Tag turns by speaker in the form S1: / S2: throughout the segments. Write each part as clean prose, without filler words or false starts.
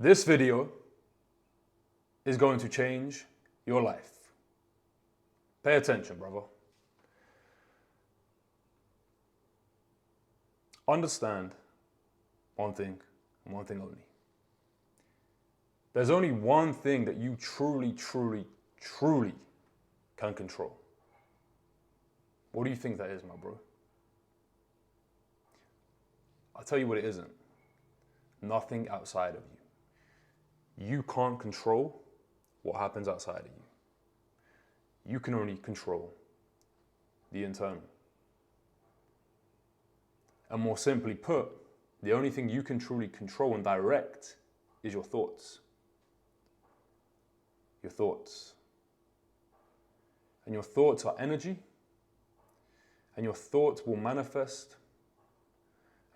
S1: This video is going to change your life. Pay attention, brother. Understand one thing and one thing only. There's only one thing that you truly can control. What do you think that is, my bro? I'll tell you what it isn't. Nothing outside of you. You can't control what happens outside of you. You can only control the internal. And more simply put, the only thing you can truly control and direct is your thoughts. Your thoughts. And your thoughts are energy, and your thoughts will manifest,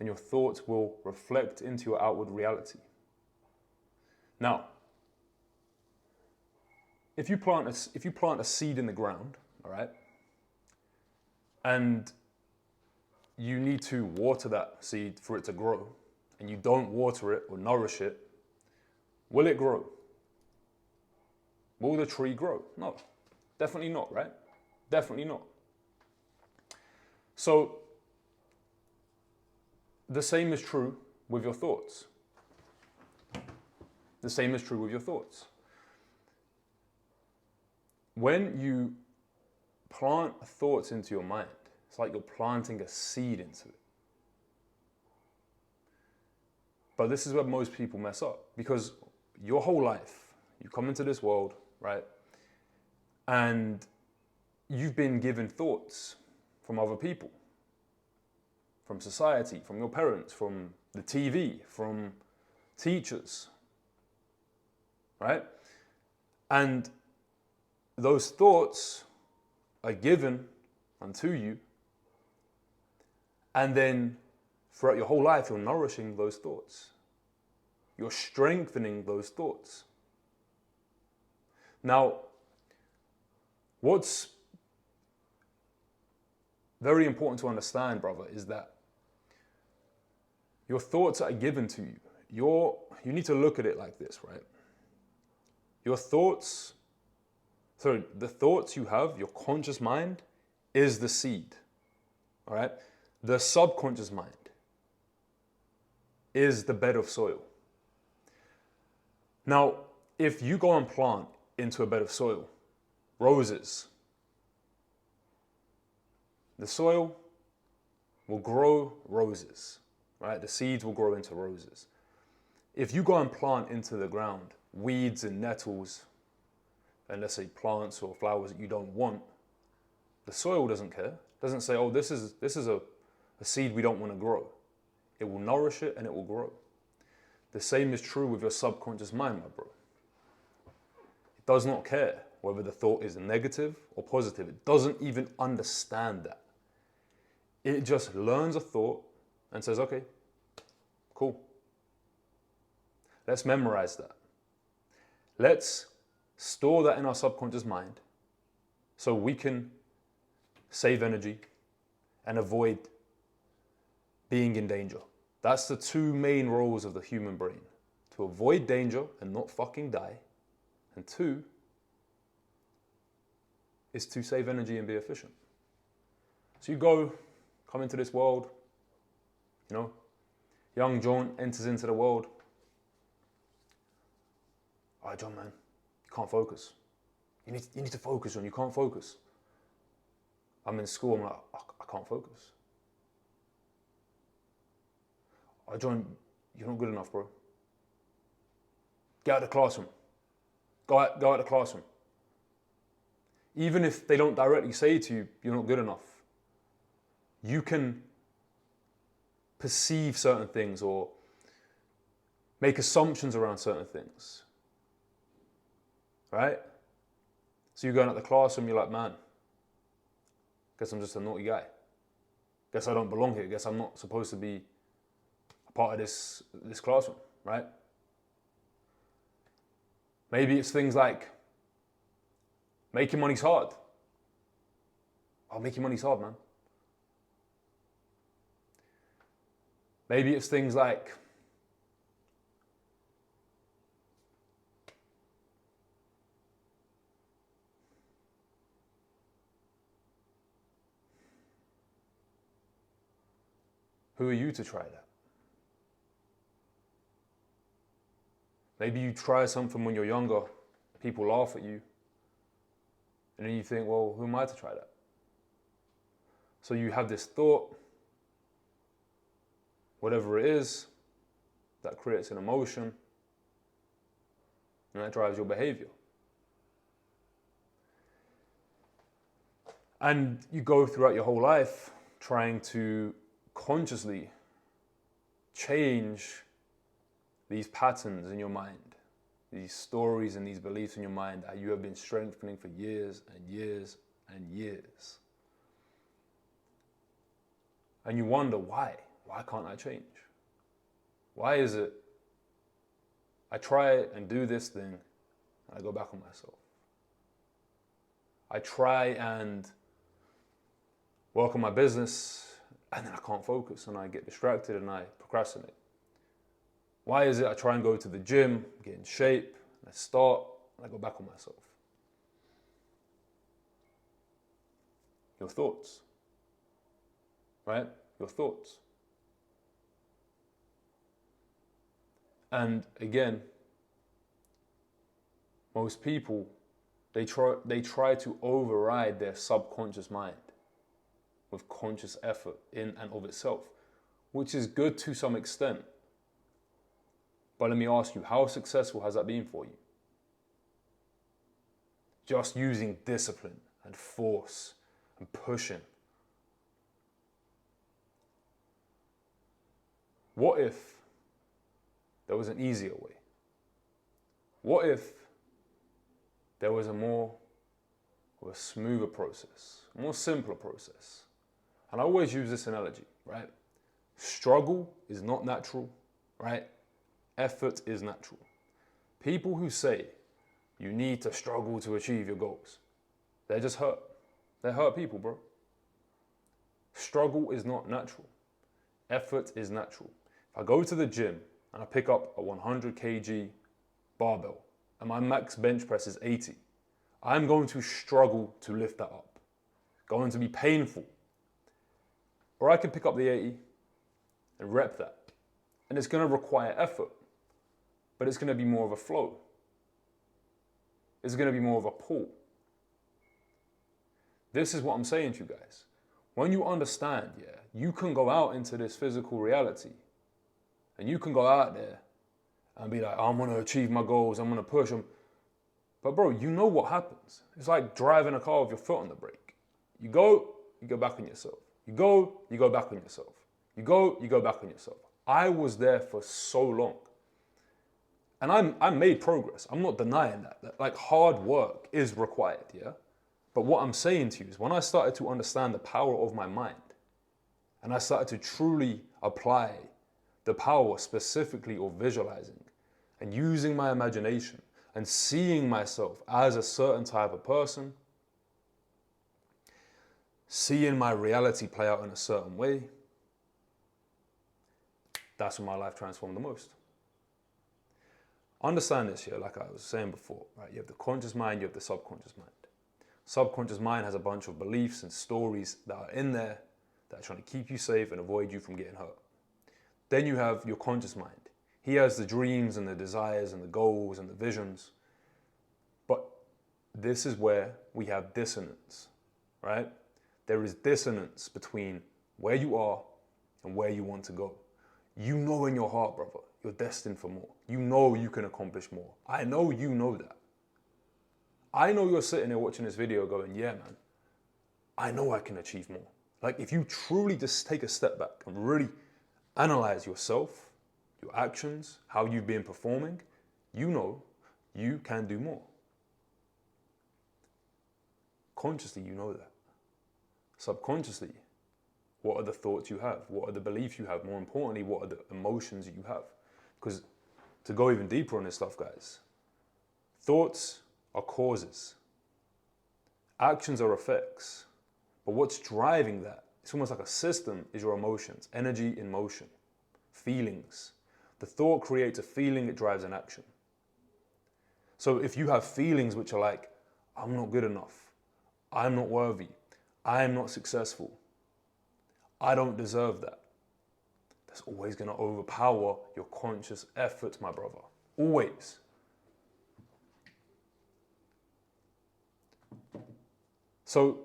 S1: and your thoughts will reflect into your outward reality. Now, if you plant a seed in the ground, all right, and you need to water that seed for it to grow, and you don't water it or nourish it, will it grow? Will the tree grow? No, definitely not, right? Definitely not. So, the same is true with your thoughts. The same is true with your thoughts. When you plant thoughts into your mind, it's like you're planting a seed into it. But this is where most people mess up, because your whole life, you come into this world, right? And you've been given thoughts from other people, from society, from your parents, from the TV, from teachers, right? And those thoughts are given unto you, and then throughout your whole life, you're nourishing those thoughts. You're strengthening those thoughts. Now, what's very important to understand, brother, is that your thoughts are given to you. You need to look at it like this, right? The thoughts you have, your conscious mind, is the seed, all right? The subconscious mind is the bed of soil. Now, if you go and plant into a bed of soil roses, the soil will grow roses, right? The seeds will grow into roses. If you go and plant into the ground weeds and nettles, and let's say plants or flowers that you don't want, the soil doesn't care. It doesn't say, oh, this is a seed we don't want to grow. It will nourish it and it will grow. The same is true with your subconscious mind, my bro. It does not care whether the thought is negative or positive. It doesn't even understand that. It just learns a thought and says, okay, cool. Let's memorize that. Let's store that in our subconscious mind so we can save energy and avoid being in danger. That's the two main roles of the human brain: to avoid danger and not fucking die, and two is to save energy and be efficient. So you come into this world, young John enters into the world. All right, John, man, you can't focus. You need to focus, John. You can't focus. I'm in school. I'm like, I can't focus. All right, John, you're not good enough, bro. Get out of the classroom. Go out of the classroom. Even if they don't directly say to you, you're not good enough, you can perceive certain things or make assumptions around certain things. Right? So you're going out the classroom, you're like, man, guess I'm just a naughty guy. Guess I don't belong here. Guess I'm not supposed to be a part of this classroom, right? Maybe it's things like making money's hard. Oh, making money's hard, man. Maybe it's things like Who are you to try that? Maybe you try something when you're younger, people laugh at you, and then you think, well, who am I to try that? So you have this thought, whatever it is, that creates an emotion, and that drives your behavior. And you go throughout your whole life trying to consciously change these patterns in your mind, these stories and these beliefs in your mind that you have been strengthening for years and years and years. And you wonder, why? Why can't I change? Why is it I try and do this thing and I go back on myself? I try and work on my business and then I can't focus and I get distracted and I procrastinate. Why is it I try and go to the gym, get in shape, and I start and I go back on myself? Your thoughts, right? Your thoughts. And again, most people, they try to override their subconscious mind with conscious effort in and of itself, which is good to some extent. But let me ask you, how successful has that been for you? Just using discipline and force and pushing. What if there was an easier way? What if there was a smoother process, a more simpler process? And I always use this analogy, right? Struggle is not natural, right? Effort is natural. People who say you need to struggle to achieve your goals, they're just hurt. They're hurt people, bro. Struggle is not natural. Effort is natural. If I go to the gym and I pick up a 100 kg barbell and my max bench press is 80, I'm going to struggle to lift that up. Going to be painful. Or I can pick up the 80 and rep that. And it's going to require effort, but it's going to be more of a flow. It's going to be more of a pull. This is what I'm saying to you guys. When you understand, you can go out into this physical reality and you can go out there and be like, I'm going to achieve my goals, I'm going to push them. But bro, you know what happens. It's like driving a car with your foot on the brake. You go back on yourself. You go back on yourself. You go back on yourself. I was there for so long. And I made progress. I'm not denying that. Like, hard work is required, yeah? But what I'm saying to you is when I started to understand the power of my mind and I started to truly apply the power specifically of visualizing and using my imagination and seeing myself as a certain type of person, seeing my reality play out in a certain way, that's when my life transformed the most. Understand this here, like I was saying before, right? You have the conscious mind, you have the subconscious mind. Subconscious mind has a bunch of beliefs and stories that are in there that are trying to keep you safe and avoid you from getting hurt. Then you have your conscious mind. He has the dreams and the desires and the goals and the visions. But this is where we have dissonance, right? There is dissonance between where you are and where you want to go. You know in your heart, brother, you're destined for more. You know you can accomplish more. I know you know that. I know you're sitting there watching this video going, yeah, man, I know I can achieve more. Like, if you truly just take a step back and really analyze yourself, your actions, how you've been performing, you know you can do more. Consciously, you know that. Subconsciously, what are the thoughts you have? What are the beliefs you have? More importantly, what are the emotions you have? Because to go even deeper on this stuff, guys, thoughts are causes. Actions are effects. But what's driving that, it's almost like a system, is your emotions. Energy in motion. Feelings. The thought creates a feeling, it drives an action. So if you have feelings which are like, I'm not good enough, I'm not worthy, I am not successful, I don't deserve that, It's always going to overpower your conscious effort, my brother. Always. So,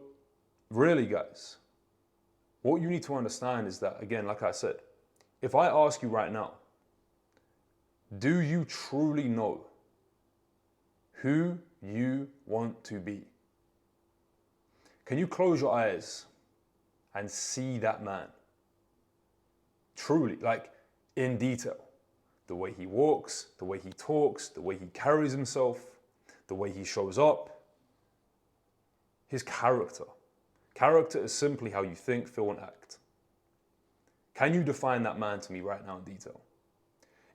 S1: really, guys, what you need to understand is that, again, like I said, if I ask you right now, do you truly know who you want to be? Can you close your eyes and see that man? Truly, like in detail. The way he walks, the way he talks, the way he carries himself, the way he shows up. His character. Character is simply how you think, feel, and act. Can you define that man to me right now in detail?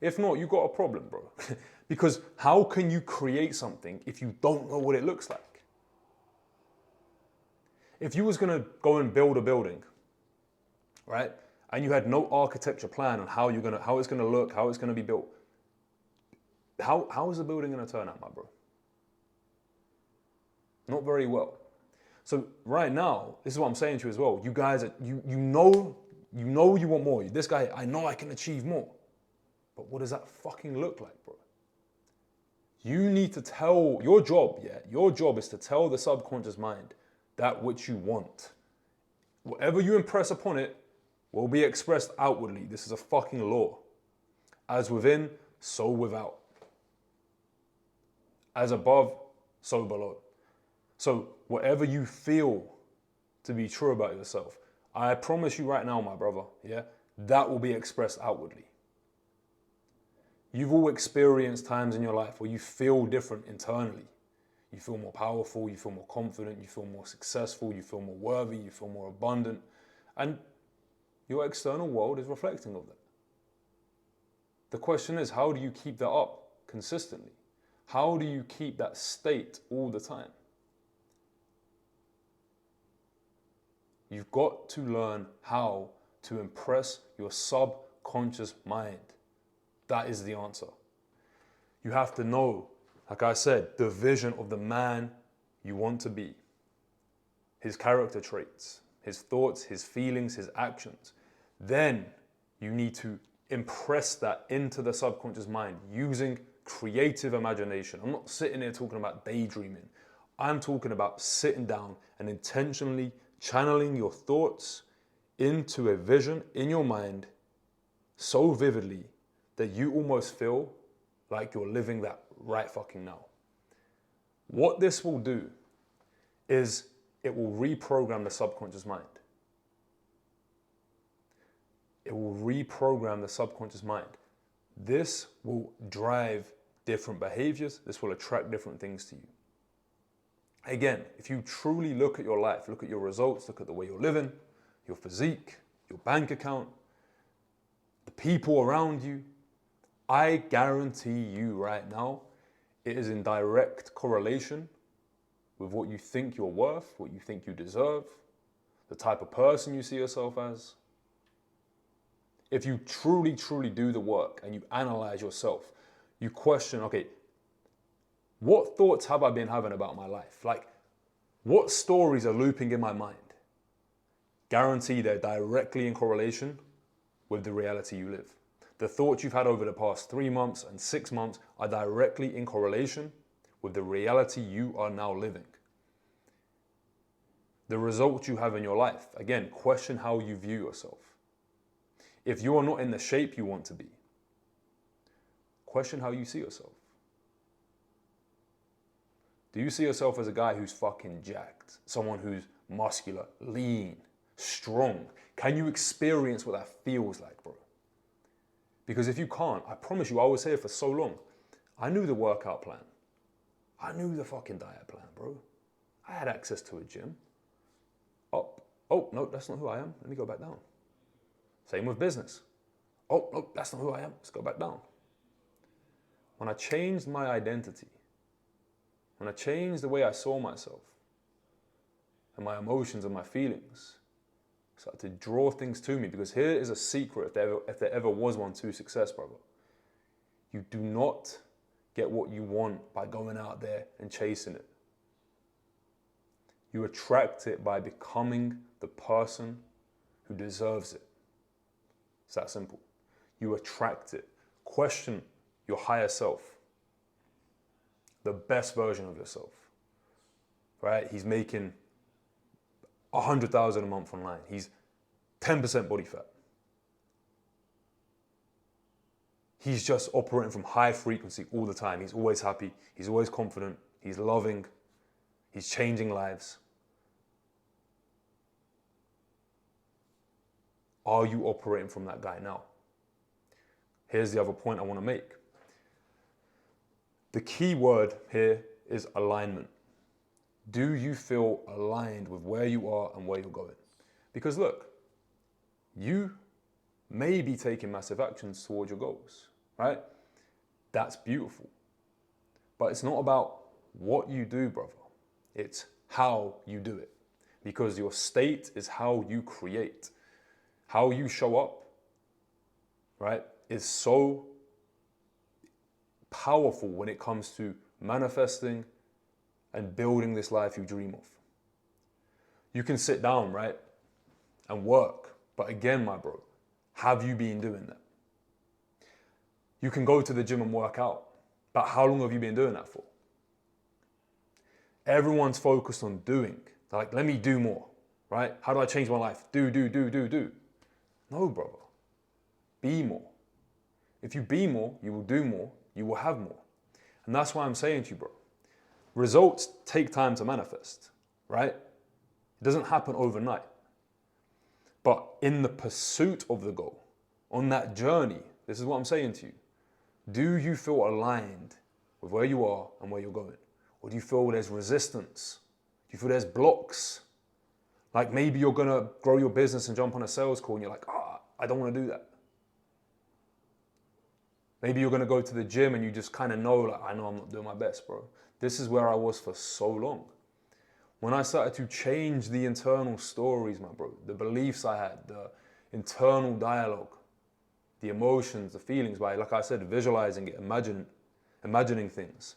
S1: If not, you've got a problem, bro. Because how can you create something if you don't know what it looks like? If you was gonna go and build a building, right? And you had no architecture plan on how it's gonna look, how it's gonna be built. How is the building gonna turn out, my bro? Not very well. So right now, this is what I'm saying to you as well. You guys, you know you want more. This guy, I know I can achieve more. But what does that fucking look like, bro? You need to tell, your job is to tell the subconscious mind that which you want. Whatever you impress upon it will be expressed outwardly. This is a fucking law. As within, so without. As above, so below. So whatever you feel to be true about yourself, I promise you right now, my brother, that will be expressed outwardly. You've all experienced times in your life where you feel different internally. You feel more powerful, you feel more confident, you feel more successful, you feel more worthy, you feel more abundant. And your external world is reflecting of that. The question is, how do you keep that up consistently? How do you keep that state all the time? You've got to learn how to impress your subconscious mind. That is the answer. You have to know, like I said, the vision of the man you want to be. His character traits, his thoughts, his feelings, his actions. Then you need to impress that into the subconscious mind using creative imagination. I'm not sitting here talking about daydreaming. I'm talking about sitting down and intentionally channeling your thoughts into a vision in your mind so vividly that you almost feel like you're living that right fucking now. What this will do is it will reprogram the subconscious mind. It will reprogram the subconscious mind. This will drive different behaviors. This will attract different things to you. Again, if you truly look at your life, look at your results, look at the way you're living, your physique, your bank account, the people around you, I guarantee you right now, it is in direct correlation with what you think you're worth, what you think you deserve, the type of person you see yourself as. If you truly, truly do the work and you analyze yourself, you question, okay, what thoughts have I been having about my life? Like, what stories are looping in my mind? Guarantee they're directly in correlation with the reality you live. The thoughts you've had over the past 3 months and 6 months are directly in correlation with the reality you are now living. The results you have in your life, again, question how you view yourself. If you are not in the shape you want to be, question how you see yourself. Do you see yourself as a guy who's fucking jacked? Someone who's muscular, lean, strong? Can you experience what that feels like, bro? Because if you can't, I promise you, I was here for so long. I knew the workout plan. I knew the fucking diet plan, bro. I had access to a gym. Oh, no, that's not who I am. Let me go back down. Same with business. Oh, no, that's not who I am. Let's go back down. When I changed my identity, when I changed the way I saw myself and my emotions and my feelings, I started to draw things to me, because here is a secret, if there ever was one, to success, brother. You do not get what you want by going out there and chasing it. You attract it by becoming the person who deserves it. It's that simple. you attract it. Question your higher self, the best version of yourself, right? He's making 100,000 a month online. He's 10% body fat. He's just operating from high frequency all the time. He's always happy. He's always confident. He's loving. He's changing lives. Are you operating from that guy now? Here's the other point I want to make. The key word here is alignment. Do you feel aligned with where you are and where you're going? Because look, you may be taking massive actions towards your goals, right? That's beautiful. But it's not about what you do, brother. It's how you do it. Because your state is how you create. How you show up, right, is so powerful when it comes to manifesting and building this life you dream of. You can sit down, right, and work. But again, my bro, have you been doing that? You can go to the gym and work out. But how long have you been doing that for? Everyone's focused on doing. They're like, let me do more, right? How do I change my life? Do. No, brother. Be more. If you be more, you will do more, you will have more. And that's why I'm saying to you, bro, results take time to manifest, right? It doesn't happen overnight. But in the pursuit of the goal, on that journey, this is what I'm saying to you. Do you feel aligned with where you are and where you're going? Or do you feel there's resistance? Do you feel there's blocks? Like maybe you're going to grow your business and jump on a sales call and you're like, I don't want to do that. Maybe you're going to go to the gym and you just kind of know, like, I know I'm not doing my best, bro. This is where I was for so long. When I started to change the internal stories, my bro, the beliefs I had, the internal dialogue, the emotions, the feelings, by, like I said, visualizing it, imagining things.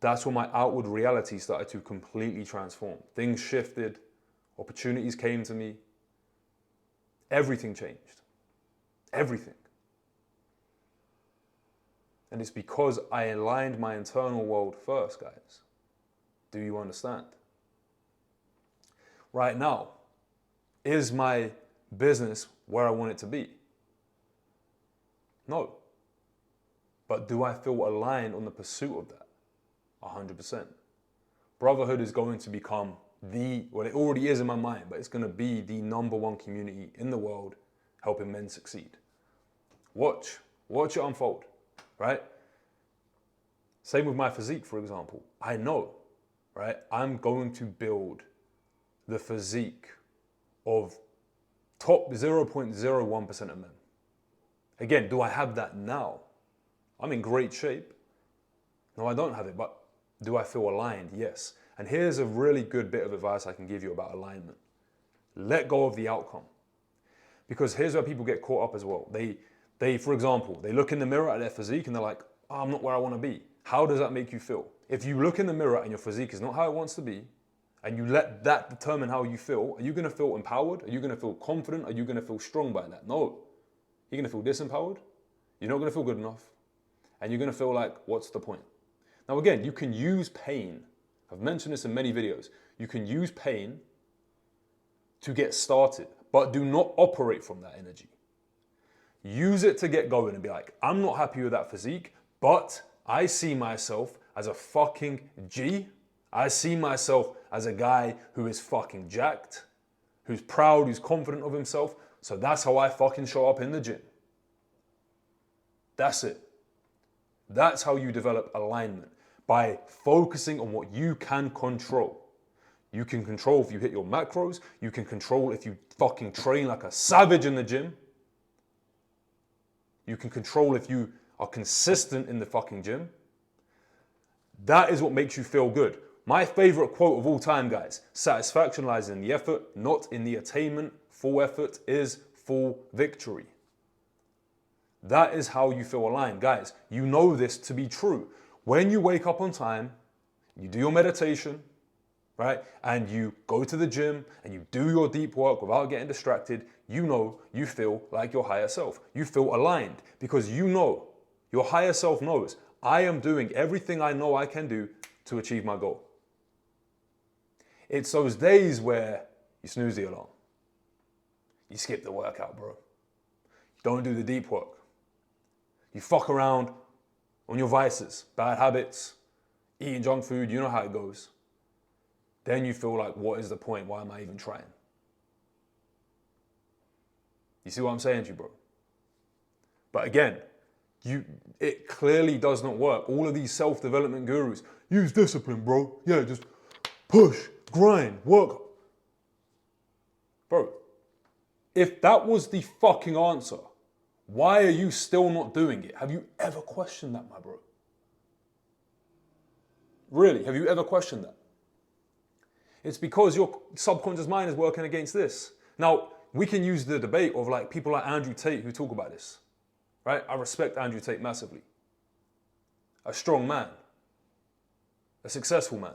S1: That's when my outward reality started to completely transform. Things shifted, opportunities came to me, everything changed. Everything. And it's because I aligned my internal world first, guys. Do you understand? Right now, is my business where I want it to be? No. But do I feel aligned on the pursuit of that? 100%. Brotherhood is going to become well, it already is in my mind, but it's going to be the #1 community in the world helping men succeed. Watch it unfold, right? Same with my physique, for example. I know, right? I'm going to build the physique of top 0.01% of men. Again, do I have that now? I'm in great shape. No, I don't have it, but do I feel aligned? Yes. And here's a really good bit of advice I can give you about alignment. Let go of the outcome. Because here's where people get caught up as well. They, for example, they look in the mirror at their physique and they're like, I'm not where I want to be. How does that make you feel? If you look in the mirror and your physique is not how it wants to be, and you let that determine how you feel, are you going to feel empowered? Are you going to feel confident? Are you going to feel strong by that? No. You're going to feel disempowered. You're not going to feel good enough. And you're going to feel like, what's the point? Now again, you can use pain. I've mentioned this in many videos. You can use pain to get started, but do not operate from that energy. Use it to get going and be like, I'm not happy with that physique, but I see myself as a fucking G. I see myself as a guy who is fucking jacked, who's proud, who's confident of himself. So that's how I fucking show up in the gym. That's it. That's how you develop alignment, by focusing on what you can control. You can control if you hit your macros. You can control if you fucking train like a savage in the gym. You can control if you are consistent in the fucking gym. That is what makes you feel good. My favorite quote of all time, guys: satisfaction lies in the effort, not in the attainment. Full effort is full victory. That is how you feel aligned. Guys, you know this to be true. When you wake up on time, you do your meditation, right? And you go to the gym and you do your deep work without getting distracted, you know you feel like your higher self. You feel aligned because you know, your higher self knows, I am doing everything I know I can do to achieve my goal. It's those days where you snooze the alarm. You skip the workout, bro. You don't do the deep work. You fuck around on your vices, bad habits, eating junk food, you know how it goes. Then you feel like, what is the point? Why am I even trying? You see what I'm saying to you, bro? But again, it clearly does not work. All of these self-development gurus, use discipline, bro. Yeah, just push, grind, work. Bro, if that was the fucking answer, why are you still not doing it? Have you ever questioned that, my bro? Really, have you ever questioned that? It's because your subconscious mind is working against this. Now, we can use the debate of like people like Andrew Tate who talk about this, right? I respect Andrew Tate massively. A strong man, a successful man.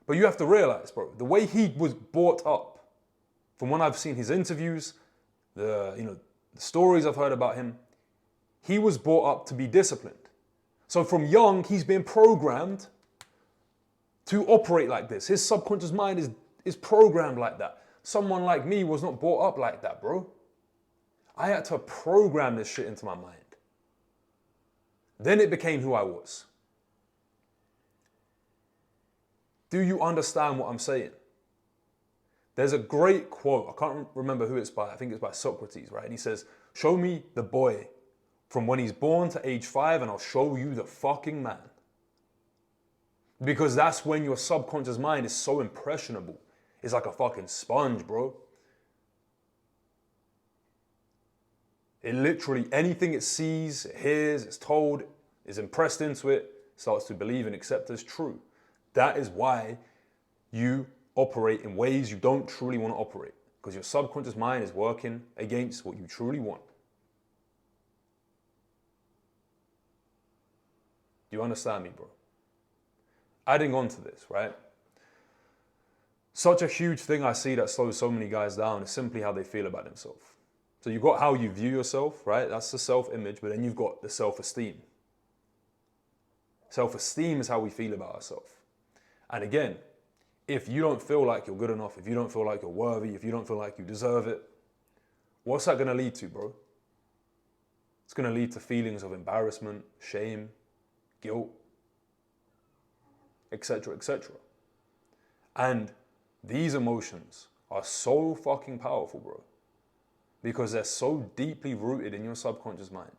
S1: But you have to realize, bro, the way he was brought up, from when I've seen his interviews, the stories I've heard about him, he was brought up to be disciplined. So from young, he's been programmed to operate like this. His subconscious mind is programmed like that. Someone like me was not brought up like that, bro. I had to program this shit into my mind. Then it became who I was. Do you understand what I'm saying? There's a great quote, I can't remember who it's by, I think it's by Socrates, right? And he says, show me the boy from when he's born to age 5 and I'll show you the fucking man. Because that's when your subconscious mind is so impressionable. It's like a fucking sponge, bro. It literally, anything it sees, it hears, it's told, is impressed into it, starts to believe and accept as true. That is why you operate in ways you don't truly want to operate. Because your subconscious mind is working against what you truly want. Do you understand me, bro? Adding on to this, right? Such a huge thing I see that slows so many guys down is simply how they feel about themselves. So you've got how you view yourself, right? That's the self-image, but then you've got the self-esteem. Self-esteem is how we feel about ourselves. And again, if you don't feel like you're good enough, if you don't feel like you're worthy, if you don't feel like you deserve it, what's that going to lead to, bro? It's going to lead to feelings of embarrassment, shame, guilt, etc., etc. And these emotions are so fucking powerful, bro, because they're so deeply rooted in your subconscious mind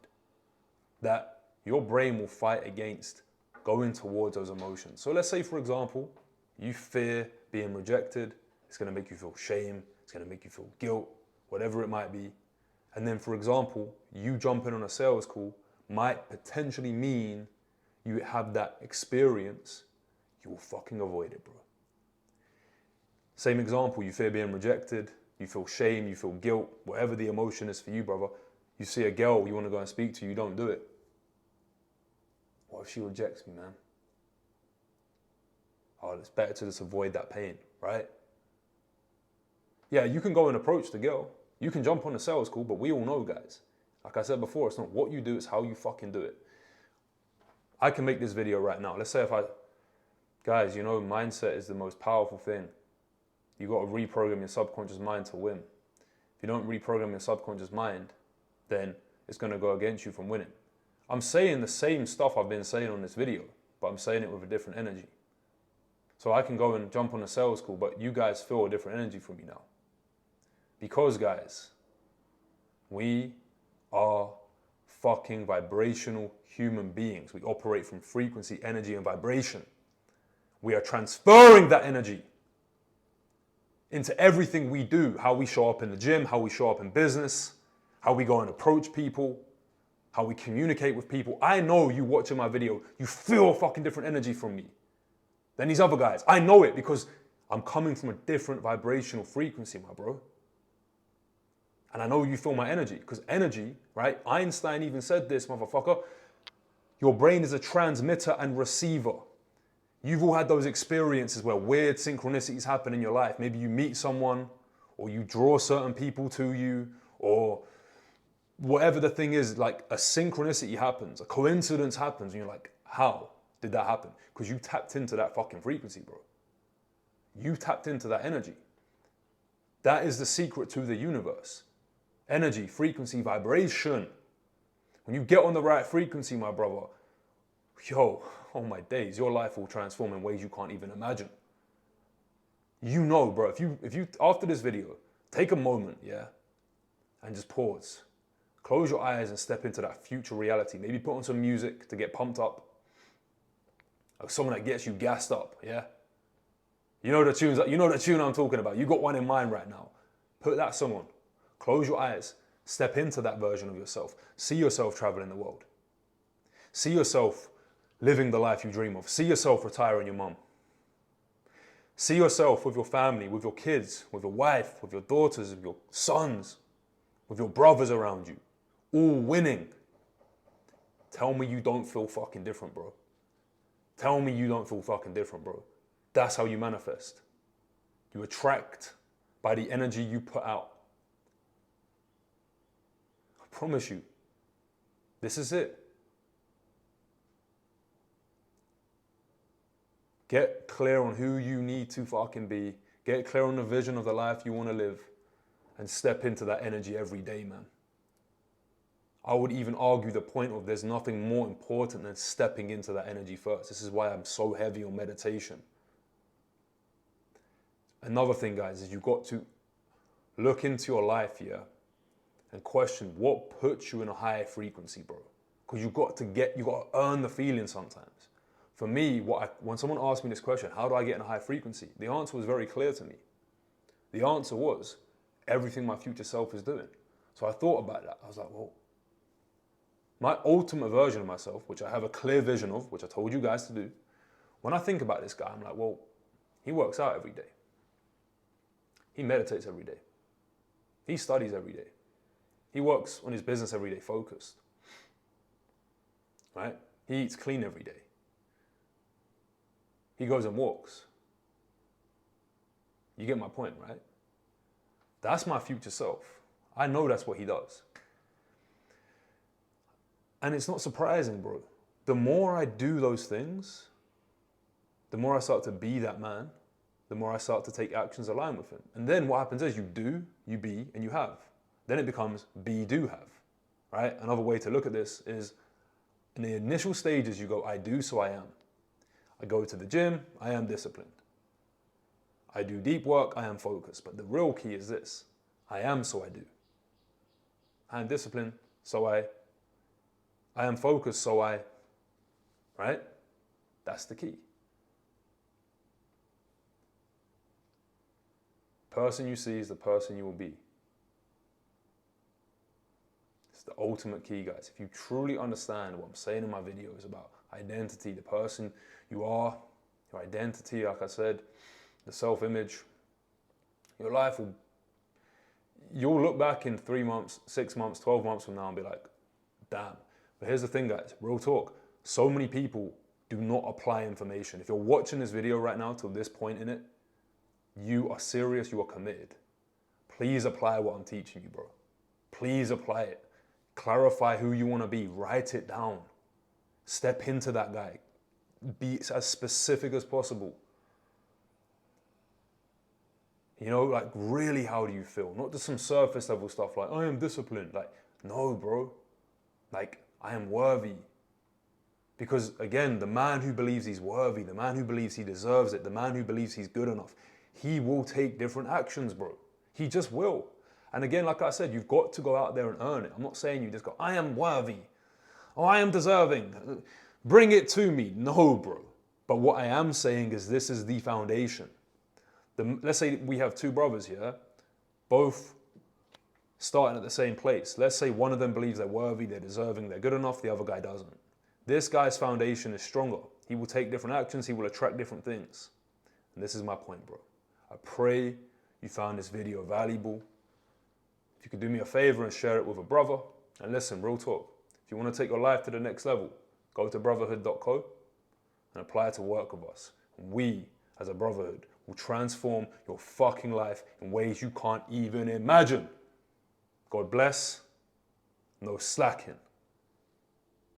S1: that your brain will fight against going towards those emotions. So let's say, for example, you fear being rejected. It's going to make you feel shame. It's going to make you feel guilt, whatever it might be. And then, for example, you jumping on a sales call might potentially mean you have that experience. You will fucking avoid it, bro. Same example, you fear being rejected. You feel shame, you feel guilt, whatever the emotion is for you, brother. You see a girl you want to go and speak to, you don't do it. What if she rejects me, man? Oh, it's better to just avoid that pain, right? Yeah, you can go and approach the girl. You can jump on a sales call, but we all know, guys. Like I said before, it's not what you do, it's how you fucking do it. I can make this video right now. Let's say guys, you know, mindset is the most powerful thing. You got to reprogram your subconscious mind to win. If you don't reprogram your subconscious mind, then it's going to go against you from winning. I'm saying the same stuff I've been saying on this video, but I'm saying it with a different energy. So I can go and jump on a sales call, but you guys feel a different energy from me now. Because, guys, we are fucking vibrational human beings. We operate from frequency, energy, and vibration. We are transferring that energy into everything we do, how we show up in the gym, how we show up in business, how we go and approach people, how we communicate with people. I know you watching my video, you feel a fucking different energy from me than these other guys. I know it because I'm coming from a different vibrational frequency, my bro. And I know you feel my energy, because energy, right? Einstein even said this, motherfucker. Your brain is a transmitter and receiver. You've all had those experiences where weird synchronicities happen in your life. Maybe you meet someone, or you draw certain people to you, or whatever the thing is, like a synchronicity happens, a coincidence happens, and you're like, how did that happen? Because you tapped into that fucking frequency, bro. You tapped into that energy. That is the secret to the universe. Energy, frequency, vibration. When you get on the right frequency, my brother, yo, oh my days, your life will transform in ways you can't even imagine. You know, bro, if you after this video, take a moment, yeah, and just pause. Close your eyes and step into that future reality. Maybe put on some music to get pumped up. Like someone that gets you gassed up, yeah? You know the tune I'm talking about. You got one in mind right now. Put that song on. Close your eyes. Step into that version of yourself. See yourself traveling the world. See yourself living the life you dream of. See yourself retiring your mum. See yourself with your family, with your kids, with your wife, with your daughters, with your sons, with your brothers around you, all winning. Tell me you don't feel fucking different, bro. Tell me you don't feel fucking different, bro. That's how you manifest. You attract by the energy you put out. I promise you, this is it. Get clear on who you need to fucking be. Get clear on the vision of the life you want to live. And step into that energy every day, man. I would even argue the point of there's nothing more important than stepping into that energy first. This is why I'm so heavy on meditation. Another thing, guys, is you've got to look into your life here and question what puts you in a higher frequency, bro. Because you got to earn the feeling sometimes. For me, when someone asked me this question, how do I get in a high frequency? The answer was very clear to me. The answer was everything my future self is doing. So I thought about that. I was like, well, my ultimate version of myself, which I have a clear vision of, which I told you guys to do, when I think about this guy, I'm like, well, he works out every day. He meditates every day. He studies every day. He works on his business every day, focused. Right? He eats clean every day. He goes and walks. You get my point, right? That's my future self. I know that's what he does. And it's not surprising, bro. The more I do those things, the more I start to be that man, the more I start to take actions aligned with him. And then what happens is you do, you be, and you have. Then it becomes be, do, have, right? Another way to look at this is in the initial stages, you go, I do, so I am. I go to the gym, I am disciplined. I do deep work, I am focused. But the real key is this. I am, so I do. I am disciplined, so I am focused, so right? That's the key. Person you see is the person you will be. It's the ultimate key, guys. If you truly understand what I'm saying in my videos about identity, the person you are, your identity, like I said, the self-image, your life you'll look back in 3 months, 6 months, 12 months from now and be like, damn. But here's the thing, guys, real talk. So many people do not apply information. If you're watching this video right now till this point in it, you are serious, you are committed. Please apply what I'm teaching you, bro. Please apply it. Clarify who you want to be. Write it down. Step into that guy. Be as specific as possible. You know, like really, how do you feel? Not just some surface level stuff like, I am disciplined. Like, no, bro. Like, I am worthy. Because again, the man who believes he's worthy, the man who believes he deserves it, the man who believes he's good enough, he will take different actions, bro. He just will. And again, like I said, you've got to go out there and earn it. I'm not saying you just go, I am worthy. Oh, I am deserving. Bring it to me. No, bro. But what I am saying is this is the foundation. Let's say we have two brothers here, both starting at the same place. Let's say one of them believes they're worthy, they're deserving, they're good enough, the other guy doesn't. This guy's foundation is stronger. He will take different actions, he will attract different things. And this is my point, bro. I pray you found this video valuable. If you could do me a favor and share it with a brother, and listen, real talk. If you want to take your life to the next level, go to brotherhood.co and apply it to work with us. We, as a brotherhood, will transform your fucking life in ways you can't even imagine. God bless. No slacking.